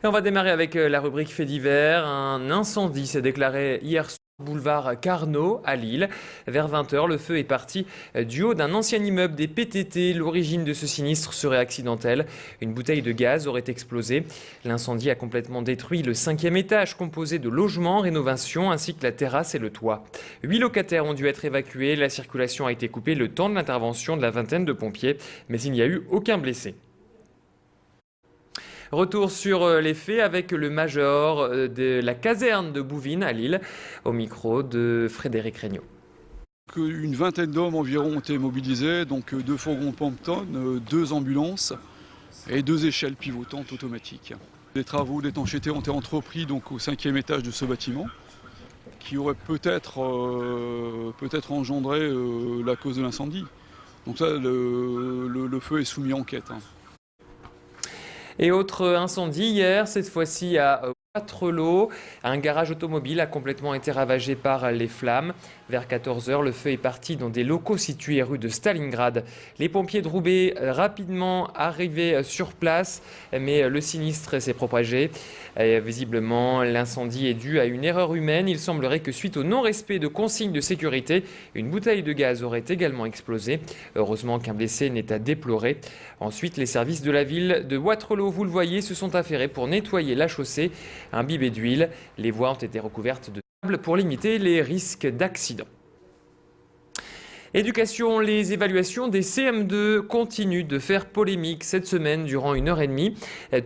Et on va démarrer avec la rubrique Faits divers. Un incendie s'est déclaré hier soir boulevard Carnot à Lille. Vers 20 h, le feu est parti du haut d'un ancien immeuble des PTT. L'origine de ce sinistre serait accidentelle. Une bouteille de gaz aurait explosé. L'incendie a complètement détruit le 5e étage composé de logements, rénovations ainsi que la terrasse et le toit. 8 locataires ont dû être évacués. La circulation a été coupée le temps de l'intervention de la vingtaine de pompiers, mais il n'y a eu aucun blessé. Retour sur les faits avec le major de la caserne de Bouvines à Lille, au micro de Frédéric Regnault. Une vingtaine d'hommes environ ont été mobilisés, donc 2 fourgons pompe-tonnes, 2 ambulances et 2 échelles pivotantes automatiques. Des travaux d'étanchéité ont été entrepris donc, au 5e étage de ce bâtiment, qui aurait peut-être engendré la cause de l'incendie. Donc ça, le feu est soumis à enquête. Et autre incendie hier, cette fois-ci à Wattrelos. Un garage automobile a complètement été ravagé par les flammes. Vers 14 h, le feu est parti dans des locaux situés rue de Stalingrad. Les pompiers de Roubaix rapidement arrivés sur place, mais le sinistre s'est propagé. Visiblement, l'incendie est dû à une erreur humaine. Il semblerait que suite au non-respect de consignes de sécurité, une bouteille de gaz aurait également explosé. Heureusement qu'un blessé n'est à déplorer. Ensuite, les services de la ville de Wattrelos, vous le voyez, se sont affairés pour nettoyer la chaussée. Imbibées d'huile, les voies ont été recouvertes de sable pour limiter les risques d'accident. Éducation, les évaluations des CM2 continuent de faire polémique cette semaine durant 1h30.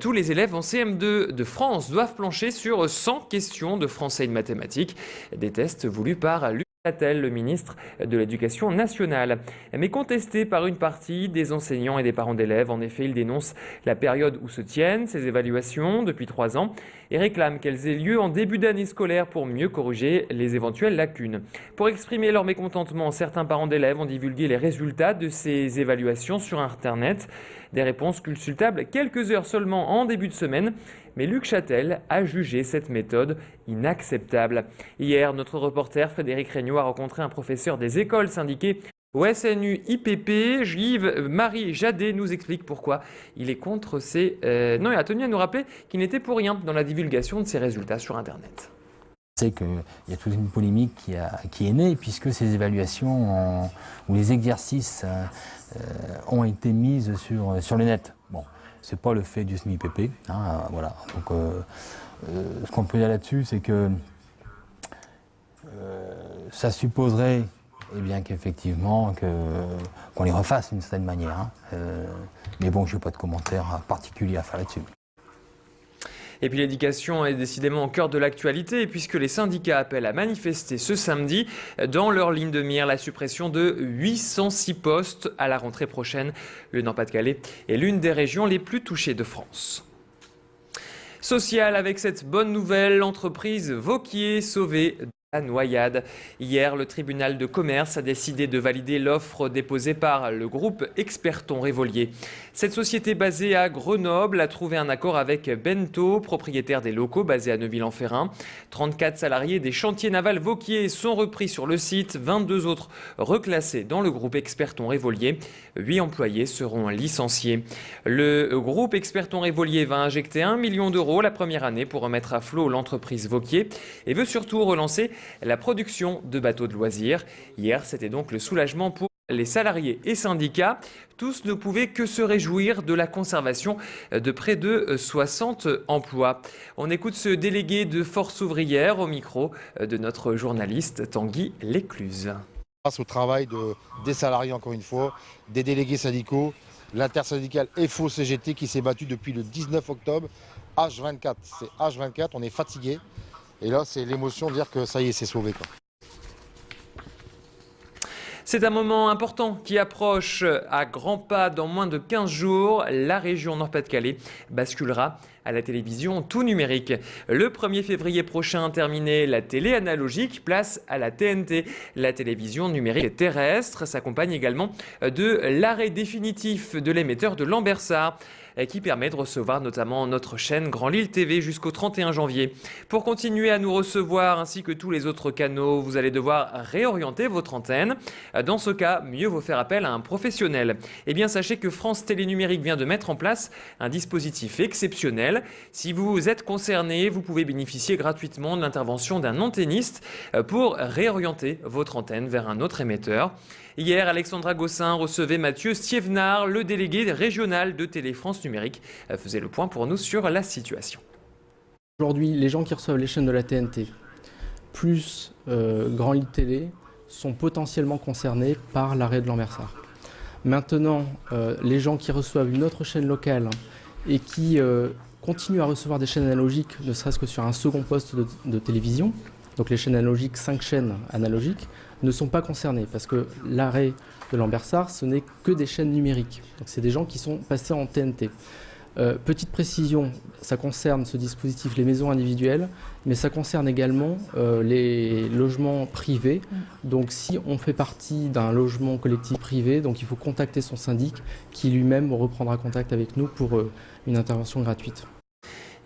Tous les élèves en CM2 de France doivent plancher sur 100 questions de français et de mathématiques. Des tests voulus par Luc Châtel, le ministre de l'Éducation nationale, mais contesté par une partie des enseignants et des parents d'élèves. En effet, ils dénoncent la période où se tiennent ces évaluations depuis 3 ans et réclament qu'elles aient lieu en début d'année scolaire pour mieux corriger les éventuelles lacunes. Pour exprimer leur mécontentement, certains parents d'élèves ont divulgué les résultats de ces évaluations sur Internet. Des réponses consultables quelques heures seulement en début de semaine. Mais Luc Châtel a jugé cette méthode inacceptable. Hier, notre reporter Frédéric Regnault a rencontré un professeur des écoles syndiquées au SNU IPP. Yves-Marie Jadet nous explique pourquoi il est contre ces... Non, il a tenu à nous rappeler qu'il n'était pour rien dans la divulgation de ces résultats sur Internet. C'est qu'il y a toute une polémique qui est née puisque ces évaluations ou les exercices ont été mises sur le net. Bon, c'est pas le fait du SNU-IPP, voilà. Donc, ce qu'on peut dire là-dessus, c'est que ça supposerait, eh bien, qu'effectivement, qu'on les refasse d'une certaine manière. Mais bon, je n'ai pas de commentaire particulier à faire là-dessus. Et puis l'éducation est décidément au cœur de l'actualité puisque les syndicats appellent à manifester ce samedi dans leur ligne de mire la suppression de 806 postes à la rentrée prochaine. Le Nord-Pas-de-Calais est l'une des régions les plus touchées de France. Social avec cette bonne nouvelle, l'entreprise Vauquier sauvée de la noyade. Hier, le tribunal de commerce a décidé de valider l'offre déposée par le groupe Experton Révolier. Cette société basée à Grenoble a trouvé un accord avec Bento, propriétaire des locaux basés à Neuville-en-Ferrain. 34 salariés des chantiers navals Vauquier sont repris sur le site, 22 autres reclassés dans le groupe Experton Révolier. 8 employés seront licenciés. Le groupe Experton Révolier va injecter 1 million d'euros la première année pour remettre à flot l'entreprise Vauquier et veut surtout relancer la production de bateaux de loisirs. Hier, c'était donc le soulagement pour les salariés et syndicats. Tous ne pouvaient que se réjouir de la conservation de près de 60 emplois. On écoute ce délégué de Force ouvrière au micro de notre journaliste Tanguy Lécluse. Grâce au travail des salariés, encore une fois, des délégués syndicaux, l'intersyndicale FO-CGT qui s'est battu depuis le 19 octobre, H24. C'est H24, on est fatigué. Et là, c'est l'émotion de dire que ça y est, c'est sauvé, quoi. C'est un moment important qui approche à grands pas. Dans moins de 15 jours, la région Nord-Pas-de-Calais basculera à la télévision tout numérique. Le 1er février prochain, terminée la télé analogique, place à la TNT. La télévision numérique terrestre s'accompagne également de l'arrêt définitif de l'émetteur de Lambersart, qui permet de recevoir notamment notre chaîne Grand Lille TV jusqu'au 31 janvier. Pour continuer à nous recevoir ainsi que tous les autres canaux, vous allez devoir réorienter votre antenne. Dans ce cas, mieux vaut faire appel à un professionnel. Eh bien, sachez que France Télé Numérique vient de mettre en place un dispositif exceptionnel. individuelle. Si vous êtes concerné, vous pouvez bénéficier gratuitement de l'intervention d'un non-téniste pour réorienter votre antenne vers un autre émetteur. Hier, Alexandra Gossin recevait Mathieu Stiévenard, le délégué régional de Télé-France Numérique, faisait le point pour nous sur la situation. Aujourd'hui, les gens qui reçoivent les chaînes de la TNT, plus Grand Lit Télé, sont potentiellement concernés par l'arrêt de Lambersart. Maintenant, les gens qui reçoivent une autre chaîne locale et qui continuent à recevoir des chaînes analogiques, ne serait-ce que sur un second poste de télévision, donc les chaînes analogiques, 5 chaînes analogiques, ne sont pas concernés parce que l'arrêt de Lambersart, ce n'est que des chaînes numériques. Donc c'est des gens qui sont passés en TNT. Petite précision, ça concerne ce dispositif les maisons individuelles, mais ça concerne également les logements privés. Donc si on fait partie d'un logement collectif privé, donc il faut contacter son syndic qui lui-même reprendra contact avec nous pour une intervention gratuite.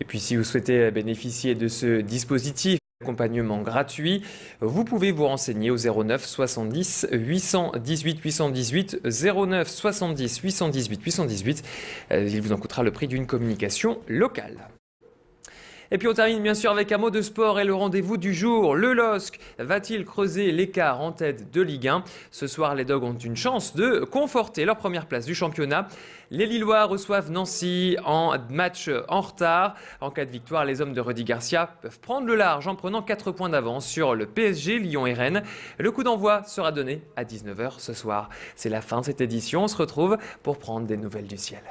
Et puis si vous souhaitez bénéficier de ce dispositif, accompagnement gratuit, vous pouvez vous renseigner au 09 70 818 818 09 70 818 818. Il vous en coûtera le prix d'une communication locale. Et puis on termine bien sûr avec un mot de sport et le rendez-vous du jour. Le LOSC va-t-il creuser l'écart en tête de Ligue 1 ? Ce soir, les Dogs ont une chance de conforter leur première place du championnat. Les Lillois reçoivent Nancy en match en retard. En cas de victoire, les hommes de Rudy Garcia peuvent prendre le large en prenant 4 points d'avance sur le PSG, Lyon et Rennes. Le coup d'envoi sera donné à 19 h ce soir. C'est la fin de cette édition. On se retrouve pour prendre des nouvelles du ciel.